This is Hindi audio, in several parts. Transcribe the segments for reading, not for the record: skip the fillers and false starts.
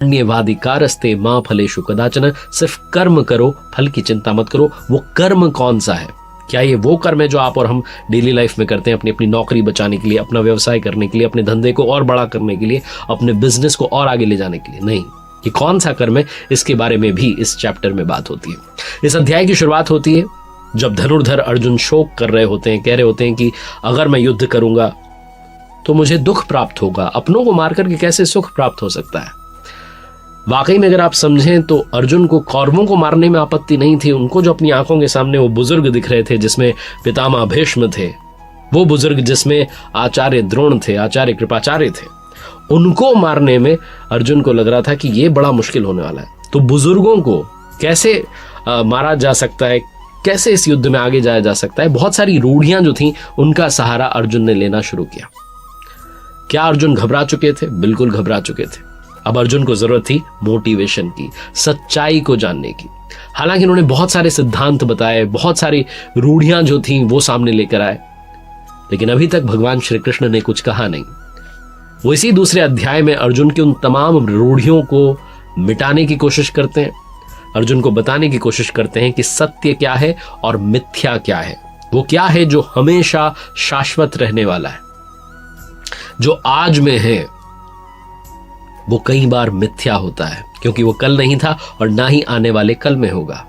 अन्यवादिकारस्ते मां फलेषु कदाचन, सिर्फ कर्म करो, फल की चिंता मत करो। वो कर्म कौन सा है? क्या ये वो कर्म है जो आप और हम डेली लाइफ में करते हैं, अपनी अपनी नौकरी बचाने के लिए, अपना व्यवसाय करने के लिए, अपने धंधे को और बड़ा करने के लिए, अपने बिजनेस को और आगे ले जाने के लिए? नहीं। ये कौन सा कर्म है, इसके बारे में भी इस चैप्टर में बात होती है। इस अध्याय की शुरुआत होती है जब धनुर्धर अर्जुन शोक कर रहे होते हैं, कह रहे होते हैं कि अगर मैं युद्ध करूंगा तो मुझे दुख प्राप्त होगा, अपनों को मार करके कैसे सुख प्राप्त हो सकता है। वाकई में अगर आप समझें तो अर्जुन को कौरवों को मारने में आपत्ति नहीं थी। उनको जो अपनी आंखों के सामने वो बुजुर्ग दिख रहे थे, जिसमें पितामह भीष्म थे, वो बुजुर्ग जिसमें आचार्य द्रोण थे, आचार्य कृपाचार्य थे, उनको मारने में अर्जुन को लग रहा था कि ये बड़ा मुश्किल होने वाला है। तो बुजुर्गों को कैसे मारा जा सकता है, कैसे इस युद्ध में आगे जाया जा सकता है, बहुत सारी रूढ़ियां जो थी उनका सहारा अर्जुन ने लेना शुरू किया। क्या अर्जुन घबरा चुके थे? बिल्कुल घबरा चुके थे। अब अर्जुन को जरूरत थी मोटिवेशन की, सच्चाई को जानने की। हालांकि उन्होंने बहुत सारे सिद्धांत बताए, बहुत सारी रूढ़ियां जो थी वो सामने लेकर आए, लेकिन अभी तक भगवान श्री कृष्ण ने कुछ कहा नहीं। वो इसी दूसरे अध्याय में अर्जुन की उन तमाम रूढ़ियों को मिटाने की कोशिश करते हैं, अर्जुन को बताने की कोशिश करते हैं कि सत्य क्या है और मिथ्या क्या है। वो क्या है जो हमेशा शाश्वत रहने वाला है, जो आज में है वो कई बार मिथ्या होता है, क्योंकि वो कल नहीं था और ना ही आने वाले कल में होगा।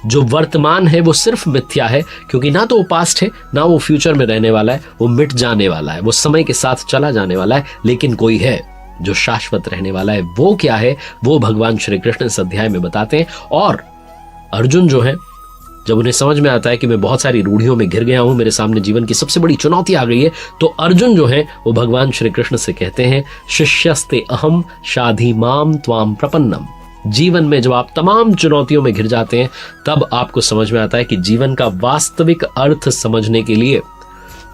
जो वर्तमान है वो सिर्फ मिथ्या है, क्योंकि ना तो वो पास्ट है, ना वो फ्यूचर में रहने वाला है, वो मिट जाने वाला है, वो समय के साथ चला जाने वाला है। लेकिन कोई है जो शाश्वत रहने वाला है। वो क्या है, वो भगवान श्री कृष्ण इस अध्याय में बताते हैं। और अर्जुन जो है, जब उन्हें समझ में आता है कि मैं बहुत सारी रूढ़ियों में घिर गया हूं, मेरे सामने जीवन की सबसे बड़ी चुनौती आ गई है, तो अर्जुन जो है वो भगवान श्री कृष्ण से कहते हैं, शिष्यस्ते अहम शाधि माम त्वाम प्रपन्नम। जीवन में जब आप तमाम चुनौतियों में घिर जाते हैं, तब आपको समझ में आता है कि जीवन का वास्तविक अर्थ समझने के लिए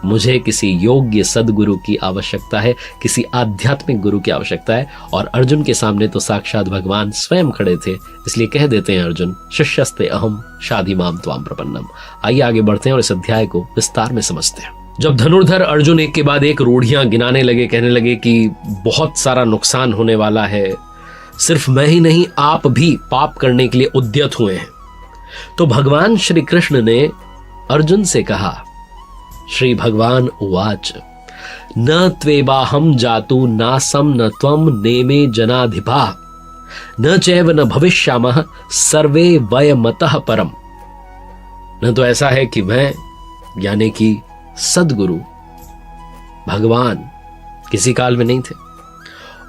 मुझे किसी योग्य सदगुरु की आवश्यकता है, किसी आध्यात्मिक गुरु की आवश्यकता है। और अर्जुन के सामने तो साक्षात भगवान स्वयं खड़े थे, इसलिए कह देते हैं अर्जुन, शिष्यस्ते अहम शाधि माम त्वाम प्रपन्नम। आइए आगे बढ़ते हैं और इस अध्याय को विस्तार में समझते हैं। जब धनुर्धर अर्जुन एक के बाद एक रूढ़ियां गिनाने लगे, कहने लगे कि बहुत सारा नुकसान होने वाला है, सिर्फ मैं ही नहीं आप भी पाप करने के लिए उद्यत हुए हैं, तो भगवान श्री कृष्ण ने अर्जुन से कहा, श्री भगवान उवाच, न त्वेवाहम जातु नासम न त्वम नेमे जनाधिपा न चैव न भविष्यामः सर्वे वयमतः परम। न तो ऐसा है कि मैं यानी कि सदगुरु भगवान किसी काल में नहीं थे,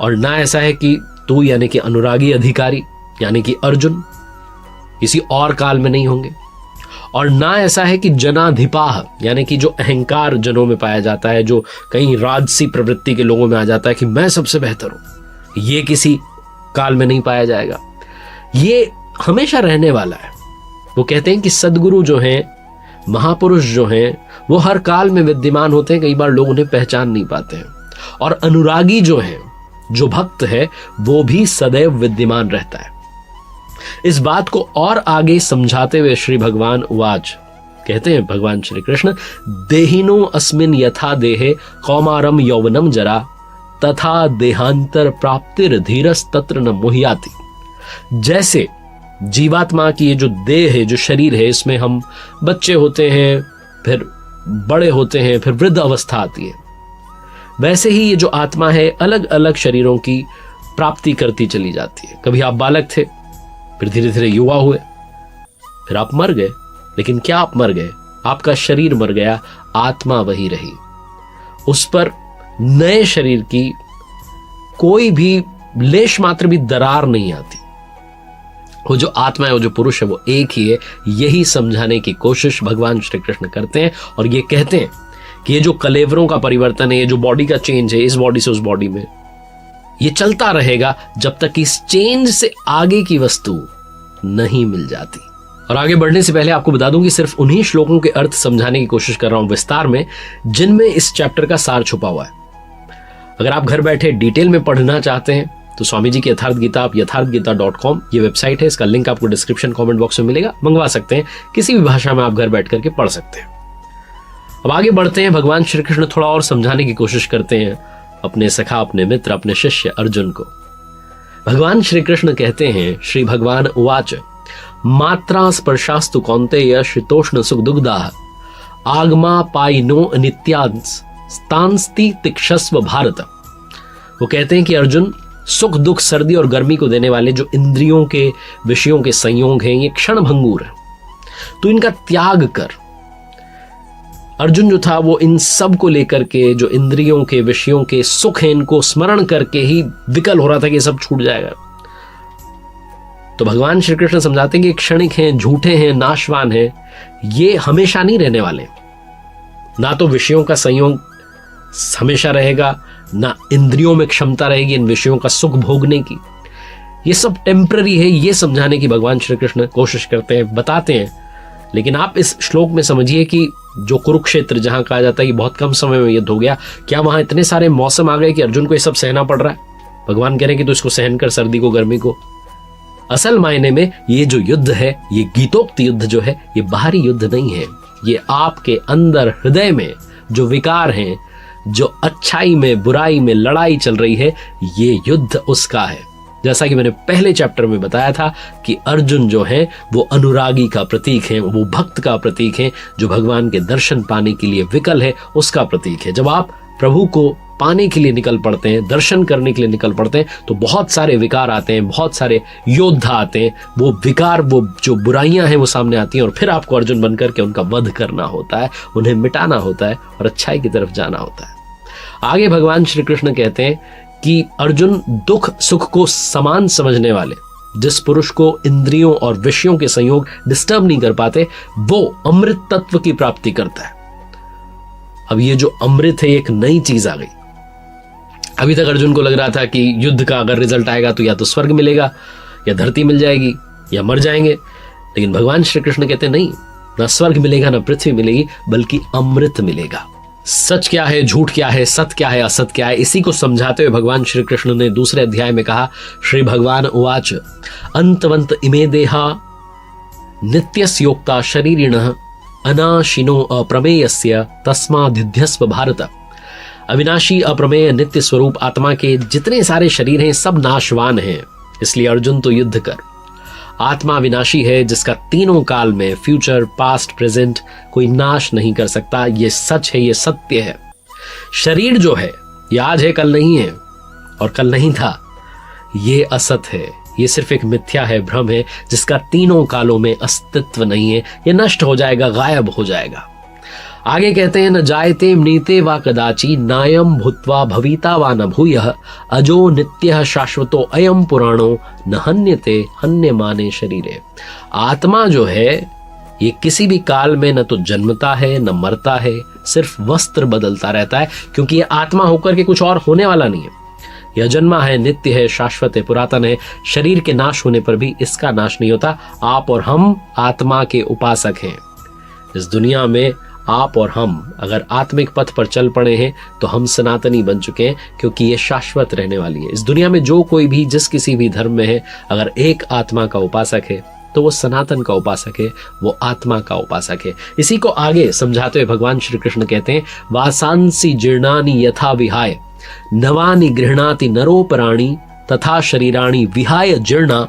और ना ऐसा है कि तू यानी कि अनुरागी अधिकारी यानी कि अर्जुन किसी और काल में नहीं होंगे, और ना ऐसा है कि जनाधिपाह यानी कि जो अहंकार जनों में पाया जाता है, जो कहीं राजसी प्रवृत्ति के लोगों में आ जाता है कि मैं सबसे बेहतर हूं, ये किसी काल में नहीं पाया जाएगा, ये हमेशा रहने वाला है। वो कहते हैं कि सदगुरु जो हैं, महापुरुष जो हैं, वो हर काल में विद्यमान होते हैं, कई बार लोग उन्हें पहचान नहीं पाते हैं। और अनुरागी जो हैं, जो भक्त है, वो भी सदैव विद्यमान रहता है। इस बात को और आगे समझाते हुए श्री भगवान उवाच, कहते हैं भगवान श्री कृष्ण, देहिनो अस्मिन यथा देहे कौमारम यौवनम जरा तथा देहांतर प्राप्तिर धीरस तत्र न मुह्याति। जैसे जीवात्मा की ये जो देह है, जो शरीर है, इसमें हम बच्चे होते हैं, फिर बड़े होते हैं, फिर वृद्ध अवस्था आती है, वैसे ही ये जो आत्मा है अलग अलग शरीरों की प्राप्ति करती चली जाती है। कभी आप बालक थे, फिर धीरे धीरे युवा हुए, फिर आप मर गए। लेकिन क्या आप मर गए? आपका शरीर मर गया, आत्मा वही रही। उस पर नए शरीर की कोई भी लेश मात्र भी दरार नहीं आती। वो जो आत्मा है, वो जो पुरुष है, वो एक ही है। यही समझाने की कोशिश भगवान श्री कृष्ण करते हैं और ये कहते हैं कि ये जो कलेवरों का परिवर्तन है, ये जो बॉडी का चेंज है, इस बॉडी से उस बॉडी में, ये चलता रहेगा जब तक इस चेंज से आगे की वस्तु नहीं मिल जाती। और आगे बढ़ने से पहले आपको बता दूं कि सिर्फ उन्हीं श्लोकों के अर्थ समझाने की कोशिश कर रहा हूं विस्तार में, जिनमें इस चैप्टर का सार छुपा हुआ है। अगर आप घर बैठे डिटेल में पढ़ना चाहते हैं तो स्वामी जी की यथार्थ गीता, आप यथार्थगीता.com ये वेबसाइट है, इसका लिंक आपको डिस्क्रिप्शन कमेंट बॉक्स में मिलेगा, मंगवा सकते हैं। किसी भी भाषा में आप घर बैठ करके पढ़ सकते हैं। अब आगे बढ़ते हैं। भगवान श्री कृष्ण थोड़ा और समझाने की कोशिश करते हैं अपने सखा, अपने मित्र, अपने शिष्य अर्जुन को। भगवान श्री कृष्ण कहते हैं, श्री भगवान उवाच मात्रा स्पर्शास्तु कौन्तेय शीतोष्ण सुख दुग्धा आगमा पाइनो नित्यांस स्तांस्ति तिक्षस्व भारत। वो कहते हैं कि अर्जुन, सुख दुख सर्दी और गर्मी को देने वाले जो इंद्रियों के विषयों के संयोग हैं ये क्षण भंगुर है, तो इनका त्याग कर। अर्जुन जो था वो इन सब को लेकर के, जो इंद्रियों के विषयों के सुख हैं, इनको स्मरण करके ही विकल हो रहा था कि ये सब छूट जाएगा। तो भगवान श्री कृष्ण समझाते हैं कि क्षणिक हैं, झूठे हैं, नाशवान हैं, ये हमेशा नहीं रहने वाले। ना तो विषयों का संयोग हमेशा रहेगा, ना इंद्रियों में क्षमता रहेगी इन विषयों का सुख भोगने की। ये सब टेम्पररी है, ये समझाने की भगवान श्री कृष्ण कोशिश करते हैं, बताते हैं। लेकिन आप इस श्लोक में समझिए कि जो कुरुक्षेत्र, जहां कहा जाता है कि बहुत कम समय में युद्ध हो गया, क्या वहां इतने सारे मौसम आ गए कि अर्जुन को ये सब सहना पड़ रहा है? भगवान कह रहे हैं कि तू इसको सहन कर, सर्दी को, गर्मी को। असल मायने में ये जो युद्ध है, ये गीतोक्त युद्ध जो है, ये बाहरी युद्ध नहीं है। ये आपके अंदर हृदय में जो विकार हैं, जो अच्छाई में बुराई में लड़ाई चल रही है, ये युद्ध उसका है। जैसा कि मैंने पहले चैप्टर में बताया था कि अर्जुन जो है वो अनुरागी का प्रतीक है, वो भक्त का प्रतीक है, जो भगवान के दर्शन पाने के लिए विकल है, उसका प्रतीक है। जब आप प्रभु को पाने के लिए निकल पड़ते हैं, दर्शन करने के लिए निकल पड़ते हैं, तो बहुत सारे विकार आते हैं, बहुत सारे योद्धा आते हैं। वो विकार, वो जो बुराइयां हैं वो सामने आती हैं, और फिर आपको अर्जुन बनकर के उनका वध करना होता है, उन्हें मिटाना होता है और अच्छाई की तरफ जाना होता है। आगे भगवान श्री कृष्ण कहते हैं कि अर्जुन, दुख सुख को समान समझने वाले, जिस पुरुष को इंद्रियों और विषयों के संयोग डिस्टर्ब नहीं कर पाते, वो अमृत तत्व की प्राप्ति करता है। अब ये जो अमृत है, एक नई चीज आ गई। अभी तक अर्जुन को लग रहा था कि युद्ध का अगर रिजल्ट आएगा तो या तो स्वर्ग मिलेगा, या धरती मिल जाएगी, या मर जाएंगे। लेकिन भगवान श्री कृष्ण कहते नहीं, ना स्वर्ग मिलेगा, ना पृथ्वी मिलेगी, बल्कि अमृत मिलेगा। सच क्या है, झूठ क्या है, सत्य क्या है, असत क्या है, इसी को समझाते हुए भगवान श्री कृष्ण ने दूसरे अध्याय में कहा, श्री भगवान उवाच अंतवंत इमे देहा नित्यस्योक्ता शरीरिणः अनाशिनो अप्रमेयस्य तस्माद्युध्यस्व भारत। अविनाशी अप्रमेय नित्य स्वरूप आत्मा के जितने सारे शरीर हैं सब नाशवान हैं, इसलिए अर्जुन तो युद्ध कर। आत्मा विनाशी है, जिसका तीनों काल में, फ्यूचर, पास्ट, प्रेजेंट, कोई नाश नहीं कर सकता। ये सच है, ये सत्य है। शरीर जो है ये आज है, कल नहीं है, और कल नहीं था। ये असत है, ये सिर्फ एक मिथ्या है, भ्रम है, जिसका तीनों कालों में अस्तित्व नहीं है। ये नष्ट हो जाएगा, गायब हो जाएगा। आगे कहते हैं, न जायते मृते वा कदाचि नायम भूत्वा भविता वा न भूयः अजो नित्यः शाश्वतो अयम पुराणो न हन्यते हन्यमाने शरीरे। आत्मा जो है ये किसी भी काल में न तो जन्मता है न मरता है, सिर्फ वस्त्र बदलता रहता है, क्योंकि ये आत्मा होकर के कुछ और होने वाला नहीं है। यह जन्मा है, नित्य है, शाश्वत है, पुरातन है। शरीर के नाश होने पर भी इसका नाश नहीं होता। आप और हम आत्मा के उपासक हैं। इस दुनिया में आप और हम अगर आत्मिक पथ पर चल पड़े हैं तो हम सनातनी बन चुके हैं, क्योंकि ये शाश्वत रहने वाली है। इस दुनिया में जो कोई भी जिस किसी भी धर्म में है, अगर एक आत्मा का उपासक है तो वो सनातन का उपासक है, वो आत्मा का उपासक है। इसी को आगे समझाते हुए भगवान श्री कृष्ण कहते हैं, वासांसी जीर्णानि यथा विहाय नवानि गृह्णाति नरोपराणि तथा शरीराणि विहाय जीर्णा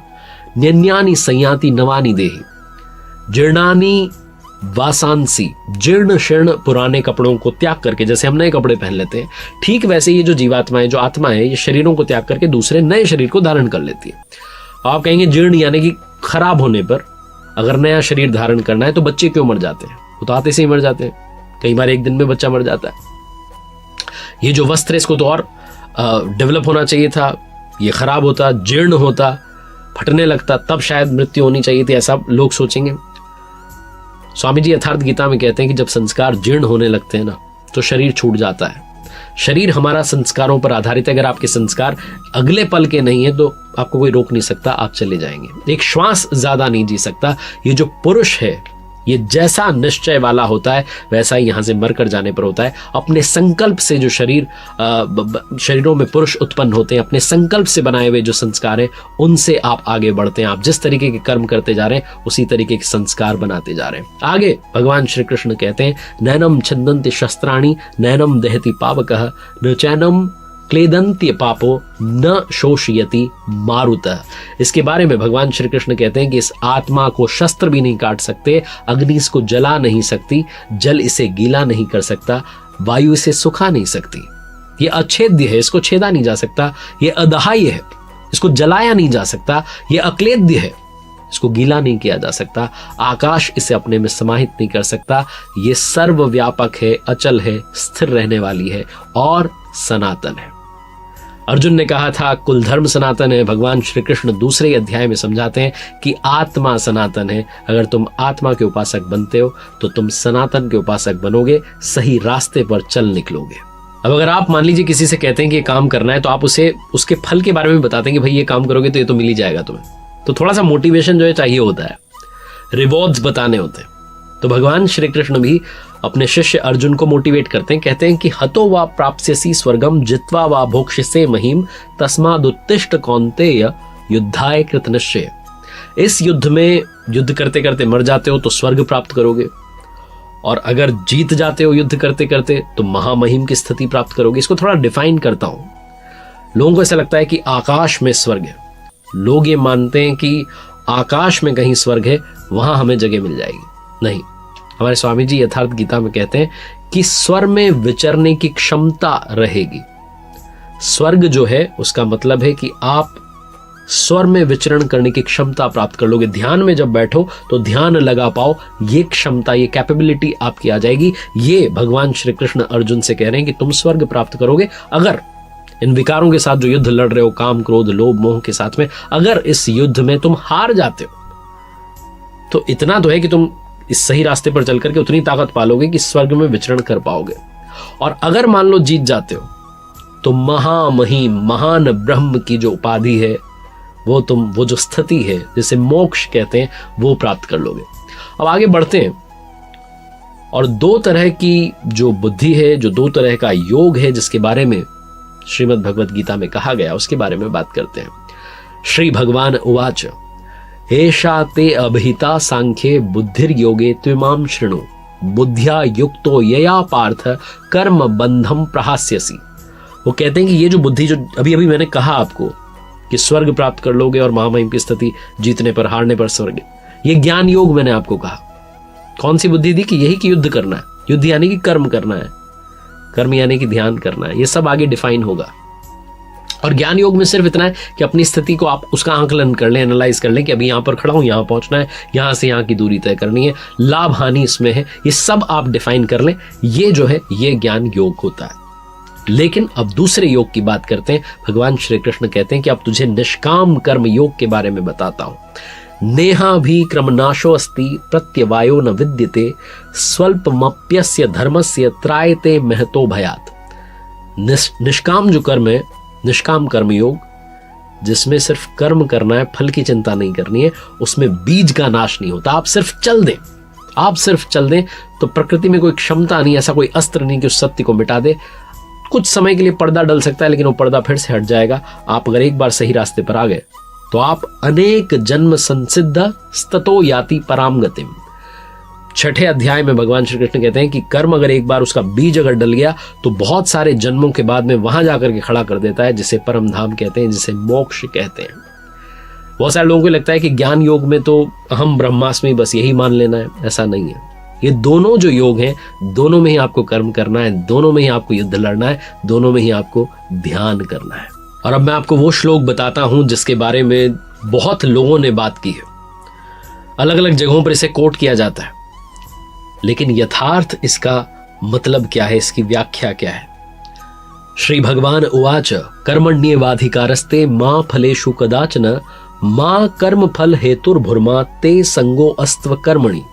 न्यन्यानि संयाति नवानि देहि। जीर्णानि वासांसी, जीर्ण शीर्ण पुराने कपड़ों को त्याग करके, जैसे हम नए कपड़े पहन लेते हैं, ठीक वैसे ये जो जीवात्माएं, जो आत्मा है, ये शरीरों को त्याग करके दूसरे नए शरीर को धारण कर लेती है। आप कहेंगे जीर्ण यानी कि खराब होने पर अगर नया शरीर धारण करना है तो बच्चे क्यों मर जाते हैं? वो तो आते से ही मर जाते हैं, कई बार एक दिन में बच्चा मर जाता है। ये जो वस्त्र है इसको तो और डेवलप होना चाहिए था, ये खराब होता, जीर्ण होता, फटने लगता, तब शायद मृत्यु होनी चाहिए थी, ऐसा लोग सोचेंगे। स्वामी जी यथार्थ गीता में कहते हैं कि जब संस्कार जीर्ण होने लगते हैं ना तो शरीर छूट जाता है। शरीर हमारा संस्कारों पर आधारित है। अगर आपके संस्कार अगले पल के नहीं है तो आपको कोई रोक नहीं सकता, आप चले जाएंगे। एक श्वास ज्यादा नहीं जी सकता। ये जो पुरुष है ये जैसा निश्चय वाला होता है वैसा ही यहां से मरकर जाने पर होता है। अपने संकल्प से जो शरीरों में पुरुष उत्पन्न होते हैं, अपने संकल्प से बनाए हुए जो संस्कार है उनसे आप आगे बढ़ते हैं। आप जिस तरीके के कर्म करते जा रहे हैं उसी तरीके के संस्कार बनाते जा रहे हैं। आगे भगवान श्री कृष्ण कहते हैं, नैनम छन्दन्ति शस्त्राणि नैनम दहति पावकः न चैनम क्लेदंत्य पापो न शोषयति मारुतः। इसके बारे में भगवान श्री कृष्ण कहते हैं कि इस आत्मा को शस्त्र भी नहीं काट सकते, अग्नि इसको जला नहीं सकती, जल इसे गीला नहीं कर सकता, वायु इसे सुखा नहीं सकती। ये अछेद्य है, इसको छेदा नहीं जा सकता। ये अदहाय है, इसको जलाया नहीं जा सकता। ये अक्लेद्य है, इसको गीला नहीं किया जा सकता। आकाश इसे अपने में समाहित नहीं कर सकता। ये सर्वव्यापक है, अचल है, स्थिर रहने वाली है और सनातन है। अर्जुन ने कहा था कुल धर्म सनातन है। भगवान श्री कृष्ण दूसरे अध्याय में समझाते हैं कि आत्मा सनातन है। अगर तुम आत्मा के उपासक बनते हो तो तुम सनातन के उपासक बनोगे, सही रास्ते पर चल निकलोगे। अब अगर आप मान लीजिए किसी से कहते हैं कि ये काम करना है, तो आप उसे उसके फल के बारे में बताते हैं कि भाई ये काम करोगे तो ये तो मिल ही जाएगा तुम्हें, तो थोड़ा सा मोटिवेशन जो है चाहिए होता है, रिवॉर्ड्स बताने होते हैं। तो भगवान श्री कृष्ण भी अपने शिष्य अर्जुन को मोटिवेट करते हैं, कहते हैं कि हतो वा प्राप्स्यसि स्वर्गम जित्वा वा भोक्ष्यसे महीम तस्मादुत्तिष्ठ कौन्तेय युद्धाय कृत निश्चय। इस युद्ध में युद्ध करते करते मर जाते हो तो स्वर्ग प्राप्त करोगे, और अगर जीत जाते हो युद्ध करते करते तो महामहिम की स्थिति प्राप्त करोगे। इसको थोड़ा डिफाइन करता हूं। लोगों को ऐसा लगता है कि आकाश में स्वर्ग है। लोग ये मानते हैं कि आकाश में कहीं स्वर्ग है, वहां हमें जगह मिल जाएगी। नहीं, हमारे स्वामी जी यथार्थ गीता में कहते हैं कि स्वर में विचरने की क्षमता रहेगी। स्वर्ग जो है उसका मतलब है कि आप स्वर में विचरण करने की क्षमता प्राप्त कर लोगे। ध्यान में जब बैठो तो ध्यान लगा पाओ, ये क्षमता, ये कैपेबिलिटी आपकी आ जाएगी। ये भगवान श्री कृष्ण अर्जुन से कह रहे हैं कि तुम स्वर्ग प्राप्त करोगे अगर इन विकारों के साथ जो युद्ध लड़ रहे हो, काम क्रोध लोभ मोह के साथ में, अगर इस युद्ध में तुम हार जाते हो तो इतना तो है कि तुम इस सही रास्ते पर चल करके उतनी ताकत पालोगे कि स्वर्ग में विचरण कर पाओगे। और अगर मान लो जीत जाते हो तो महामहिम, महान ब्रह्म की जो उपाधि है, वो जो स्थिति है जिसे मोक्ष कहते हैं, वो प्राप्त कर लोगे। अब आगे बढ़ते हैं और दो तरह की जो बुद्धि है, जो दो तरह का योग है जिसके बारे में श्रीमद् भगवद गीता में कहा गया, उसके बारे में बात करते हैं। श्री भगवान उवाच एषा ते अभिहिता सांख्ये बुद्धिर्योगे त्विमां शृणु बुद्ध्या युक्तो यया पार्थ कर्म बंधम प्रहास्यसि। वो कहते हैं कि ये जो बुद्धि, जो अभी अभी मैंने कहा आपको कि स्वर्ग प्राप्त कर लोगे और महामहिम की स्थिति, जीतने पर हारने पर स्वर्ग, ये ज्ञान योग मैंने आपको कहा। कौन सी बुद्धि दी? कि यही कि युद्ध करना है। युद्ध यानी कि कर्म करना है, कर्म यानी कि ध्यान करना है। ये सब आगे डिफाइन होगा। और ज्ञान योग में सिर्फ इतना है कि अपनी स्थिति को आप उसका आंकलन कर लें, एनालाइज कर लें कि अभी यहां पर खड़ा हूं, यहां पहुंचना है, यहां से यहां की दूरी तय करनी है, लाभ हानि इसमें है, ये सब आप डिफाइन कर लें। ये जो है ये ज्ञान योग होता है। लेकिन अब दूसरे योग की बात करते हैं। भगवान श्री कृष्ण कहते हैं कि अब तुझे निष्काम कर्म योग के बारे में बताता हूं। नेहा भी क्रमनाशो अस्ति प्रत्यवायो न विद्यते स्वल्पमप्यस्य धर्मस्य त्रायते महतो भयात। निष्काम जो कर्म है, निष्काम कर्म योग, जिसमें सिर्फ कर्म करना है, फल की चिंता नहीं करनी है, उसमें बीज का नाश नहीं होता। आप सिर्फ चल दें तो प्रकृति में कोई क्षमता नहीं, ऐसा कोई अस्त्र नहीं कि उस सत्य को मिटा दे। कुछ समय के लिए पर्दा डल सकता है, लेकिन वो पर्दा फिर से हट जाएगा। आप अगर एक बार सही रास्ते पर आ गए तो आप अनेक जन्म संसिद्ध स्ततो याति पराम गतिम। 6ठे अध्याय में भगवान श्री कृष्ण कहते हैं कि कर्म अगर एक बार उसका बीज अगर डल गया तो बहुत सारे जन्मों के बाद में वहां जाकर के खड़ा कर देता है, जिसे परम धाम कहते हैं, जिसे मोक्ष कहते हैं। बहुत सारे लोगों को लगता है कि ज्ञान योग में तो अहम ब्रह्मास्मि, बस यही मान लेना है। ऐसा नहीं है। ये दोनों जो योग हैं, दोनों में ही आपको कर्म करना है, दोनों में ही आपको युद्ध लड़ना है, दोनों में ही आपको ध्यान करना है। और अब मैं आपको वो श्लोक बताता हूं जिसके बारे में बहुत लोगों ने बात की है। अलग अलग जगहों पर इसे कोट किया जाता है, लेकिन यथार्थ इसका मतलब क्या है, इसकी व्याख्या क्या है। श्री भगवान उवाच कर्मण्येवाधिकारस्ते मां फलेषु कदाचन मां कर्म फल हेतुर्भुर्मा ते संगो अस्त्व कर्मणि।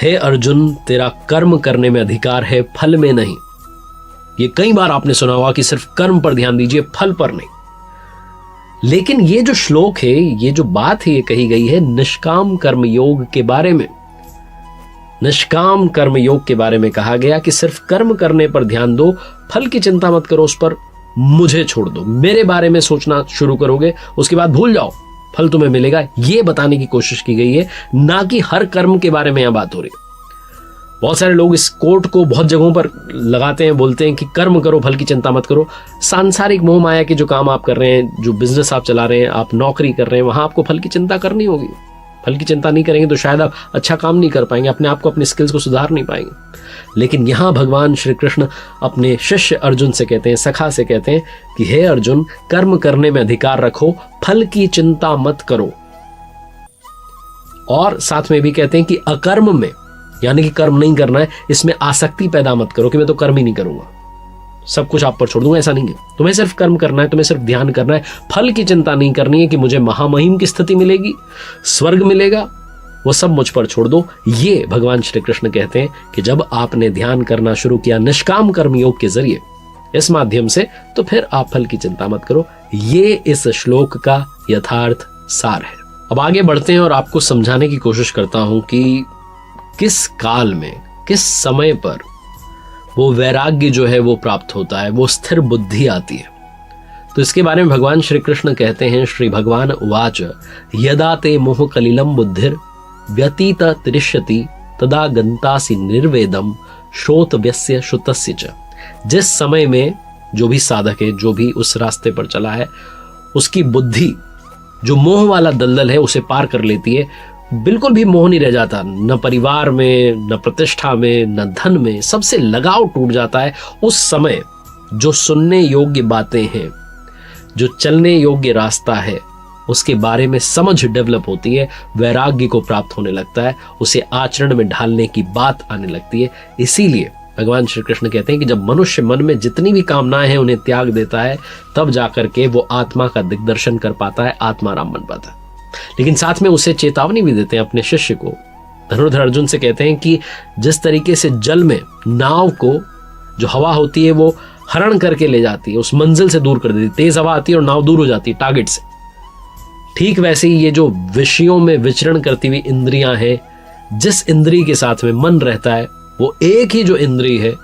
हे अर्जुन, तेरा कर्म करने में अधिकार है, फल में नहीं। ये कई बार आपने सुना होगा कि सिर्फ कर्म पर ध्यान दीजिए, फल पर नहीं। लेकिन ये जो श्लोक है, ये जो बात है, ये कही गई है निष्काम कर्म योग के बारे में। निष्काम कर्म योग के बारे में कहा गया कि सिर्फ कर्म करने पर ध्यान दो, फल की चिंता मत करो, उस पर मुझे छोड़ दो। मेरे बारे में सोचना शुरू करोगे, उसके बाद भूल जाओ, फल तुम्हें मिलेगा। ये बताने की कोशिश की गई है, ना कि हर कर्म के बारे में यहां बात हो रही है। बहुत सारे लोग इस कोट को बहुत जगहों पर लगाते हैं, बोलते हैं कि कर्म करो फल की चिंता मत करो। सांसारिक मोह माया के जो काम आप कर रहे हैं, जो बिजनेस आप चला रहे हैं, आप नौकरी कर रहे हैं, वहां आपको फल की चिंता करनी होगी। फल की चिंता नहीं करेंगे तो शायद आप अच्छा काम नहीं कर पाएंगे, अपने आप को, अपनी स्किल्स को सुधार नहीं पाएंगे। लेकिन यहां भगवान श्री कृष्ण अपने शिष्य अर्जुन से कहते हैं, सखा से कहते हैं कि हे अर्जुन, कर्म करने में अधिकार रखो, फल की चिंता मत करो। और साथ में भी कहते हैं कि अकर्म में, यानी कि कर्म नहीं करना है, इसमें आसक्ति पैदा मत करो कि मैं तो कर्म ही नहीं करूंगा, सब कुछ आप पर छोड़ दूंगा। ऐसा नहीं है, तुम्हें सिर्फ कर्म करना है, तुम्हें सिर्फ ध्यान करना है। फल की चिंता नहीं करनी है कि मुझे महामहिम की स्थिति मिलेगी, स्वर्ग मिलेगा, वो सब मुझ पर छोड़ दो। ये भगवान श्री कृष्ण कहते हैं कि जब आपने ध्यान करना शुरू किया निष्काम कर्म योग के जरिए, इस माध्यम से, तो फिर आप फल की चिंता मत करो। ये इस श्लोक का यथार्थ सार है। अब आगे बढ़ते हैं और आपको समझाने की कोशिश करता हूं कि किस काल में, किस समय पर वो वैराग्य जो है वो प्राप्त होता है, वो स्थिर बुद्धि आती है। तो इसके बारे में भगवान श्री कृष्ण कहते हैं, श्री भगवान उवाच यदा ते मोह कलिलम बुद्धिर व्यतीत तिष्यति तदा गंतासि निर्वेदम श्रोतव्यस्य श्रुतस्य च। जिस समय में जो भी साधक है, जो भी उस रास्ते पर चला है, उसकी बुद्धि जो मोह वाला दलदल है उसे पार कर लेती है, बिल्कुल भी मोह नहीं रह जाता, न परिवार में, न प्रतिष्ठा में, न धन में, सबसे लगाव टूट जाता है। उस समय जो सुनने योग्य बातें हैं, जो चलने योग्य रास्ता है, उसके बारे में समझ डेवलप होती है, वैराग्य को प्राप्त होने लगता है, उसे आचरण में ढालने की बात आने लगती है। इसीलिए भगवान श्री कृष्ण कहते हैं कि जब मनुष्य मन में जितनी भी कामनाएं हैं उन्हें त्याग देता है, तब जाकर के वो आत्मा का दिग्दर्शन कर पाता है, आत्माराम बन पाता है। लेकिन साथ में उसे चेतावनी भी देते हैं अपने शिष्य को। धनुर्धर अर्जुन से कहते हैं कि जिस तरीके से जल में नाव को जो हवा होती है वो हरण करके ले जाती है, उस मंजिल से दूर कर देती, तेज हवा आती है और नाव दूर हो जाती है टारगेट से, ठीक वैसे ही ये जो विषयों में विचरण करती हुई इंद्रियां हैं, जिस इंद्रिय के साथ में मन रहता है, वो एक ही जो इंद्रिय है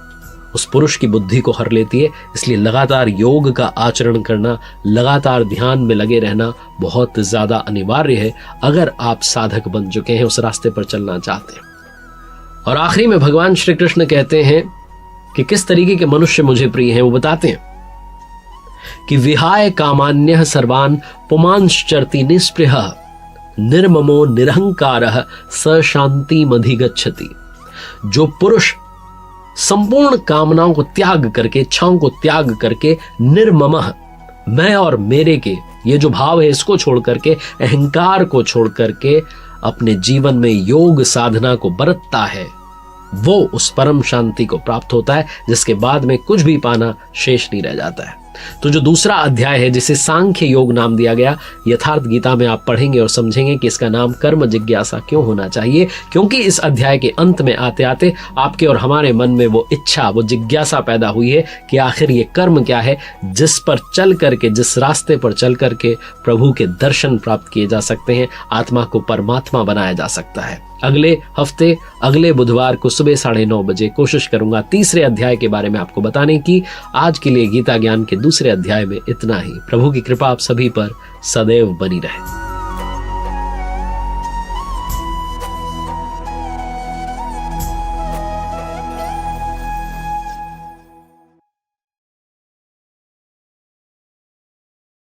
उस पुरुष की बुद्धि को हर लेती है। इसलिए लगातार योग का आचरण करना, लगातार ध्यान में लगे रहना बहुत ज्यादा अनिवार्य है, अगर आप साधक बन चुके हैं, उस रास्ते पर चलना चाहते हैं। और आखिरी में भगवान श्री कृष्ण कहते हैं कि किस तरीके के मनुष्य मुझे प्रिय हैं। वो बताते हैं कि विहाय कामान्यः सर्वान् पुमांश्चरति निस्पृहः निर्ममो निरहंकारः स शान्तिमधिगच्छति। जो पुरुष संपूर्ण कामनाओं को त्याग करके, इच्छाओं को त्याग करके, निर्ममः, मैं और मेरे के ये जो भाव है इसको छोड़ करके, अहंकार को छोड़ करके अपने जीवन में योग साधना को बरतता है, वो उस परम शांति को प्राप्त होता है, जिसके बाद में कुछ भी पाना शेष नहीं रह जाता है। तो जो दूसरा अध्याय है, जिसे सांख्य योग नाम दिया गया, यथार्थ गीता में आप पढ़ेंगे और समझेंगे कि इसका नाम कर्म जिज्ञासा क्यों होना चाहिए। क्योंकि इस अध्याय के अंत में आते आते आपके और हमारे मन में वो इच्छा, वो जिज्ञासा पैदा हुई है कि आखिर ये कर्म क्या है, जिस पर चल करके, जिस रास्ते पर चल करके प्रभु के दर्शन प्राप्त किए जा सकते हैं, आत्मा को परमात्मा बनाया जा सकता है। अगले हफ्ते, अगले बुधवार को सुबह 9:30 बजे कोशिश करूंगा तीसरे अध्याय के बारे में आपको बताने की। आज के लिए गीता ज्ञान के दूसरे अध्याय में इतना ही। प्रभु की कृपा आप सभी पर सदैव बनी रहे।